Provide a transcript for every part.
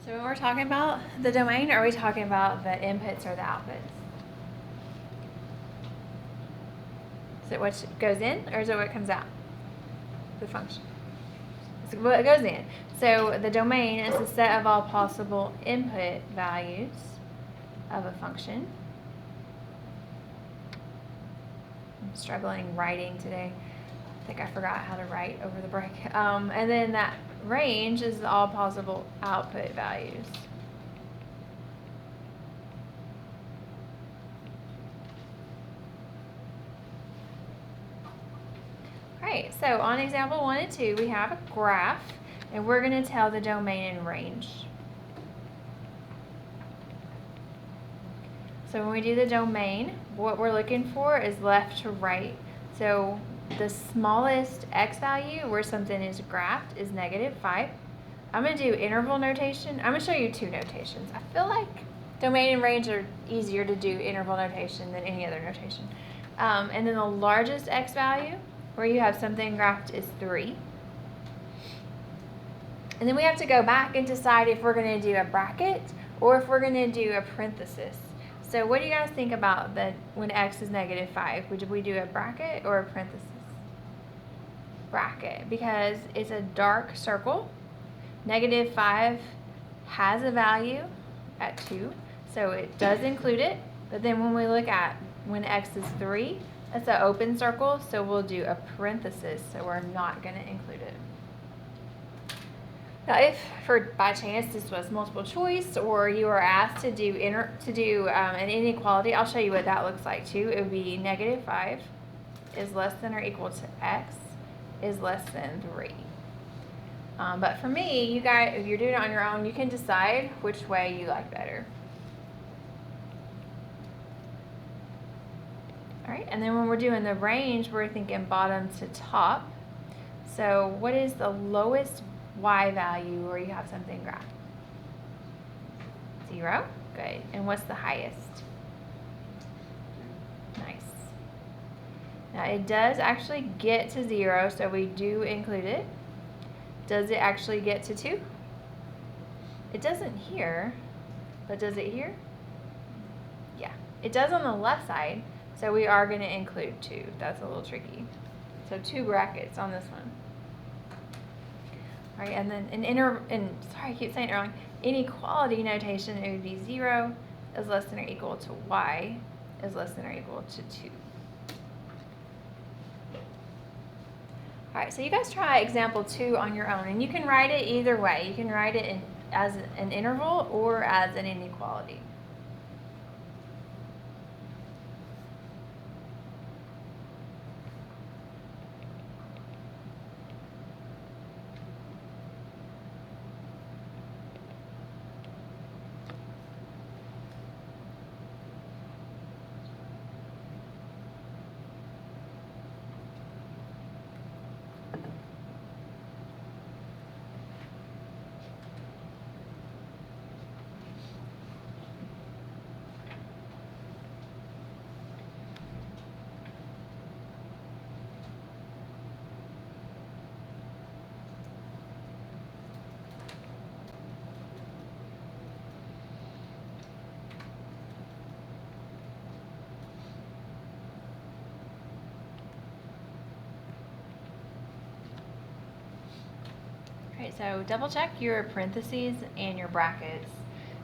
So when we're talking about the domain, are we talking about the inputs or the outputs? Is it what goes in or is it what comes out? The function. It's what goes in. So the domain is the set of all possible input values of a function. I'm struggling writing today. I think I forgot how to write over the break. And then that range is all possible output values. Alright, so on example 1 and 2, we have a graph, and we're going to tell the domain and range. So when we do the domain, what we're looking for is left to right. So the smallest x value where something is graphed is -5. I'm going to do interval notation. I'm going to show you two notations. I feel like domain and range are easier to do interval notation than any other notation. And then the largest x value where you have something graphed is 3. And then we have to go back and decide if we're going to do a bracket or if we're going to do a parenthesis. So what do you guys think about when x is -5? Would we do a bracket or a parenthesis? Bracket, because it's a dark circle. -5 has a value at 2, so it does include it. But then when we look at when x is 3, that's an open circle, so we'll do a parenthesis, so we're not going to include it. Now, if by chance this was multiple choice, or you were asked to do an inequality, I'll show you what that looks like too. It would be -5 is less than or equal to x is less than 3. But for me, you guys, if you're doing it on your own, you can decide which way you like better. All right, and then when we're doing the range, we're thinking bottom to top. So what is the lowest y value where you have something graphed? 0. Good. And what's the highest? Nice. Now it does actually get to 0, so we do include it. Does it actually get to 2? It doesn't here, but does it here? Yeah, it does on the left side, so we are going to include 2. That's a little tricky. So 2 brackets on this one. All right, and then sorry, I keep saying it wrong. Inequality notation, it would be 0 is less than or equal to y is less than or equal to 2. All right, so you guys try example 2 on your own, and you can write it either way. You can write it as an interval or as an inequality. Alright, so double check your parentheses and your brackets.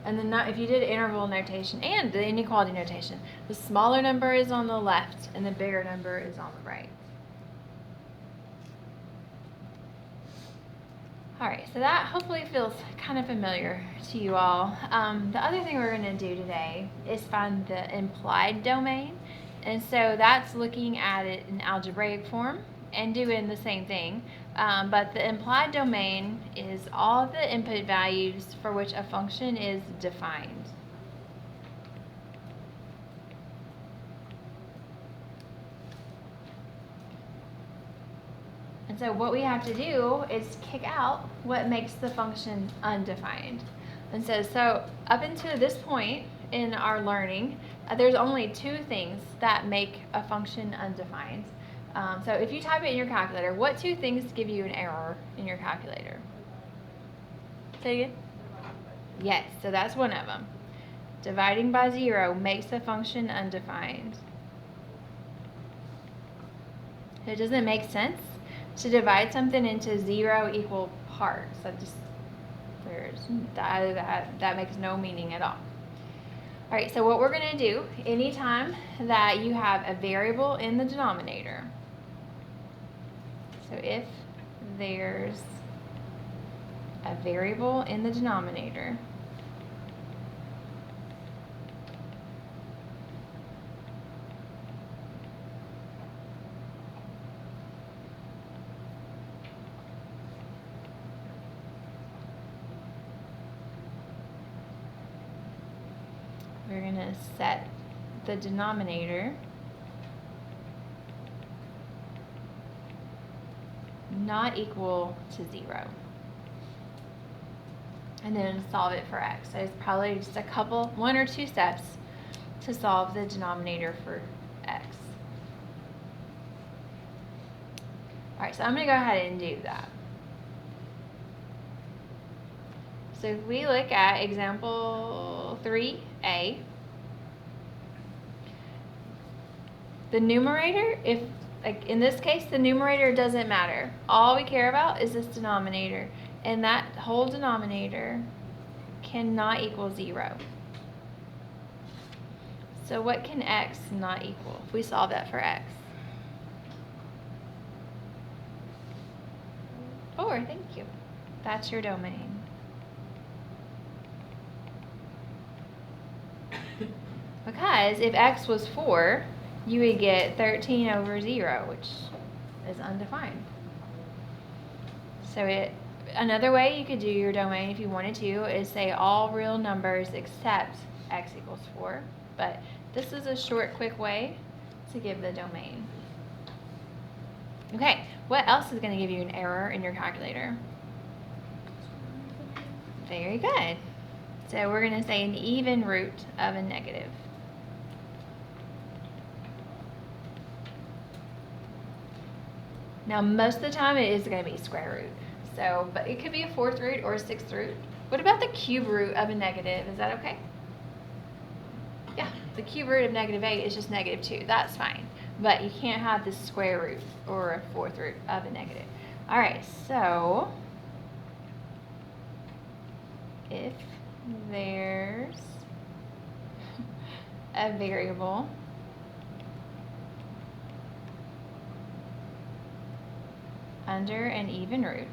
And then if you did interval notation and the inequality notation, the smaller number is on the left and the bigger number is on the right. Alright, so that hopefully feels kind of familiar to you all. The other thing we're going to do today is find the implied domain. And so that's looking at it in algebraic form and doing the same thing. But the implied domain is all the input values for which a function is defined. And so what we have to do is kick out what makes the function undefined. And so up until this point in our learning, there's only 2 things that make a function undefined. So if you type it in your calculator, what 2 things give you an error in your calculator? Say it again. Yes, so that's one of them. Dividing by 0 makes the function undefined. It doesn't make sense to divide something into 0 equal parts. That makes no meaning at all. All right, so what we're going to do, anytime that you have a variable in the denominator, so if there's a variable in the denominator, we're going to set the denominator not equal to 0. And then solve it for x. So it's probably just one or two steps to solve the denominator for x. All right, so I'm going to go ahead and do that. So if we look at example 3a, the numerator, like in this case, the numerator doesn't matter. All we care about is this denominator, and that whole denominator cannot equal 0. So what can x not equal if we solve that for x? 4, thank you. That's your domain. Because if x was 4, you would get 13 over 0, which is undefined. So another way you could do your domain if you wanted to is say all real numbers except x equals 4. But this is a short, quick way to give the domain. Okay, what else is going to give you an error in your calculator? Very good. So we're going to say an even root of a negative. Now, most of the time it is going to be square root. So, but it could be a 4th root or a 6th root. What about the cube root of a negative? Is that okay? Yeah, the cube root of -8 is just -2. That's fine. But you can't have the square root or a 4th root of a negative. All right, so if there's a variable under an even root,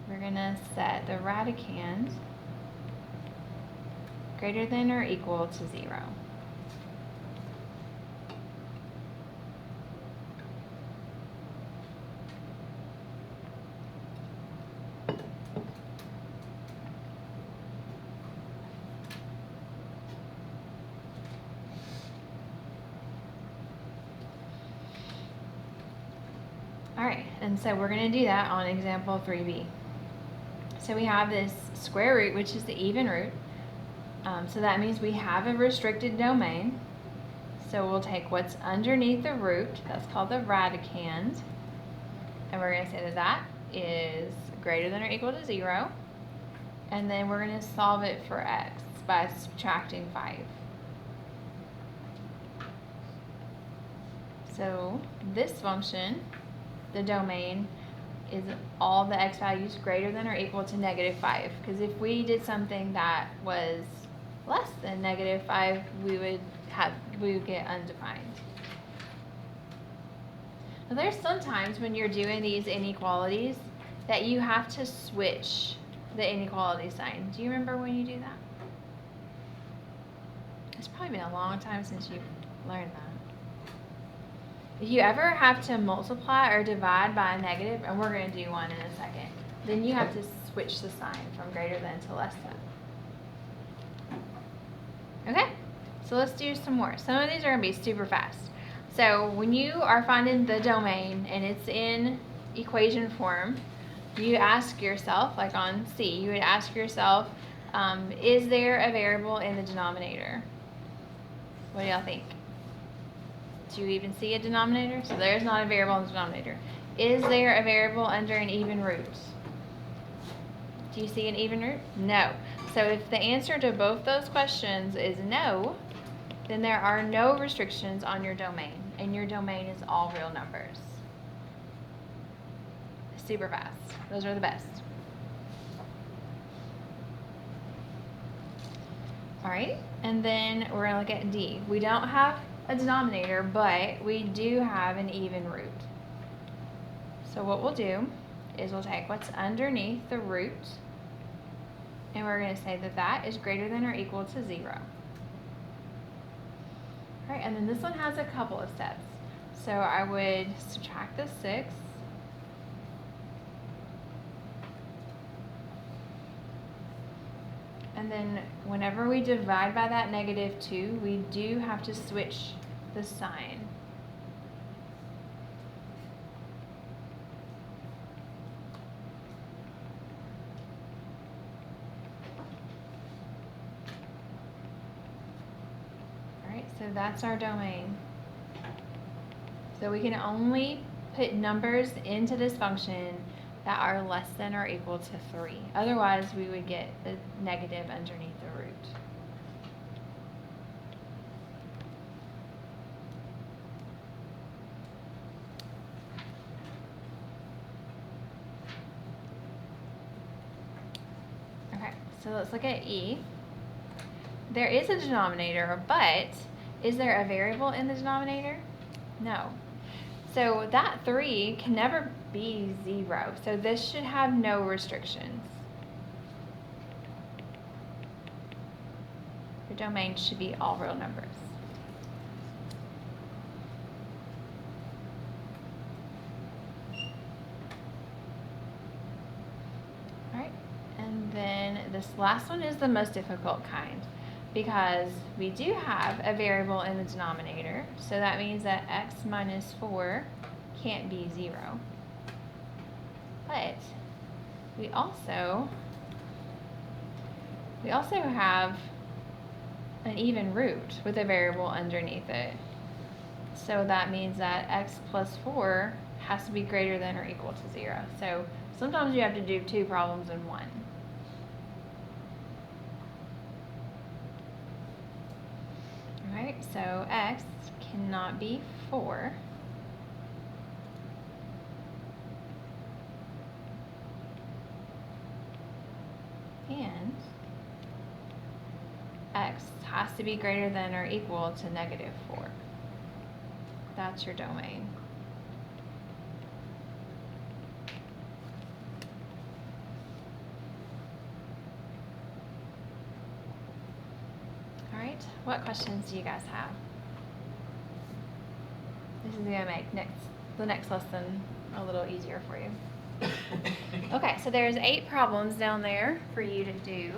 we're going to set the radicand greater than or equal to 0. All right, and so we're going to do that on example 3b. So we have this square root, which is the even root. So that means we have a restricted domain. So we'll take what's underneath the root, that's called the radicand, and we're going to say that that is greater than or equal to 0. And then we're going to solve it for x by subtracting 5. So this function, the domain, is all the x values greater than or equal to -5. Because if we did something that was less than -5, we would get undefined. Now there's sometimes when you're doing these inequalities that you have to switch the inequality sign. Do you remember when you do that? It's probably been a long time since you've learned that. If you ever have to multiply or divide by a negative, and we're going to do one in a second, then you have to switch the sign from greater than to less than. Okay, so let's do some more. Some of these are going to be super fast. So when you are finding the domain and it's in equation form, you ask yourself, like on C, you would ask yourself, is there a variable in the denominator? What do y'all think? Do you even see a denominator? So there's not a variable in the denominator. Is there a variable under an even root? Do you see an even root? No. So if the answer to both those questions is no, then there are no restrictions on your domain, and your domain is all real numbers. Super fast. Those are the best. All right, and then we're gonna look at D. We don't have a denominator, but we do have an even root. So what we'll do is we'll take what's underneath the root, and we're gonna say that that is greater than or equal to 0. All right, and then this one has a couple of steps. So I would subtract the 6. And then whenever we divide by that -2, we do have to switch the sign. All right, so that's our domain. So we can only put numbers into this function that are less than or equal to 3. Otherwise, we would get the negative underneath the root. Okay, so let's look at E. There is a denominator, but is there a variable in the denominator? No. So that 3 can never be 0. So this should have no restrictions. Your domain should be all real numbers. All right, and then this last one is the most difficult kind, because we do have a variable in the denominator, so that means that x minus 4 can't be 0. But we also have an even root with a variable underneath it. So that means that x plus 4 has to be greater than or equal to 0. So sometimes you have to do 2 problems in one. Alright, so x cannot be 4. And x has to be greater than or equal to -4. That's your domain. All right, what questions do you guys have? This is gonna make the next lesson a little easier for you. Okay, so there's 8 problems down there for you to do.